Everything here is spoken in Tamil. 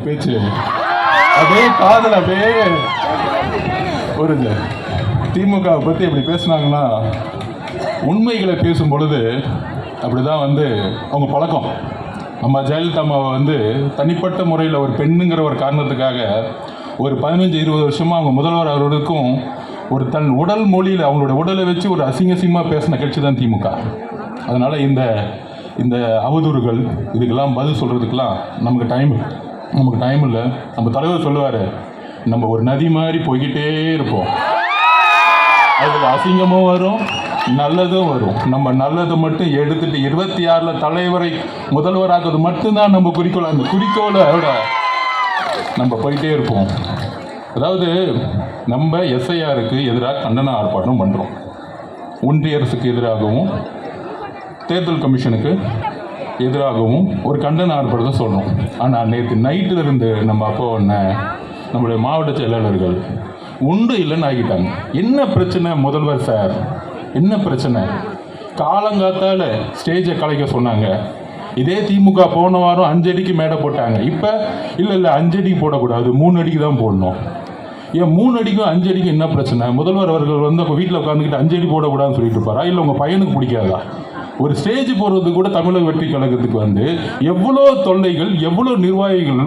பேச்சு அப்படியே காதல் அப்படியே ஒரு திமுகவை பற்றி இப்படி பேசுனாங்கன்னா உண்மைகளை பேசும் பொழுது அப்படிதான் அவங்க பழக்கம். அம்மா ஜெயலலிதா அம்மாவை தனிப்பட்ட முறையில் ஒரு பெண்ணுங்கிற ஒரு காரணத்துக்காக ஒரு 15-20 வருஷமாக அவங்க முதல்வர் அவர்களுக்கும் ஒரு தன் உடல் மொழியில் அவங்களோட உடலை வச்சு ஒரு அசிங்கமாக பேசின கட்சி தான் திமுக. அதனால் இந்த அவதூறுகள் இதுக்கெல்லாம் பதில் சொல்கிறதுக்கெல்லாம் நமக்கு டைம் இல்லை. நம்ம தலைவர் சொல்லுவார், நம்ம ஒரு நதி மாதிரி போய்கிட்டே இருப்போம், அதில் அசிங்கமும் வரும் நல்லதும் வரும். நம்ம நல்லதை மட்டும் எடுத்துட்டு 26 தலைவரை முதல்வராக்குறது மட்டும்தான் நம்ம குறிக்கோள். அந்த குறிக்கோளை விட நம்ம போயிட்டே இருப்போம். அதாவது நம்ம எஸ்ஐஆருக்கு எதிராக கண்டன ஆர்ப்பாட்டம் பண்ணுறோம், ஒன்றிய அரசுக்கு எதிராகவும் தேர்தல் கமிஷனுக்கு எதிராகவும் ஒரு கண்டன ஆர்ப்பாட்டத்தை சொல்கிறோம். ஆனால் நேற்று நைட்டில் இருந்து நம்ம அப்போ நம்மளுடைய மாவட்ட செயலாளர்கள் உண்டு இல்லைன்னு ஆகிட்டாங்க. என்ன பிரச்சனை முதல்வர் சார், என்ன பிரச்சனை? காலங்காத்தால் ஸ்டேஜை கலைக்க சொன்னாங்க. இதே திமுக போன வாரம் 5 அடிக்கு மேடை போட்டாங்க. இப்போ இல்லை 5 அடிக்கு போடக்கூடாது, 3 அடிக்கு தான் போடணும். ஏன் 3 அடிக்கும் 5 அடிக்கும் என்ன பிரச்சனை? முதல்வர் அவர்கள் அப்போ வீட்டில் உட்காந்துக்கிட்டு 5 அடி போடக்கூடாதுன்னு சொல்லிட்டு இருப்பாரா? இல்லை உங்கள் பையனுக்கு பிடிக்காதா? ஒரு ஸ்டேஜ் போடுறதுக்கு கூட தமிழக வெற்றி கழகத்துக்கு எவ்வளோ தொல்லைகள், எவ்வளோ நிர்வாகிகள்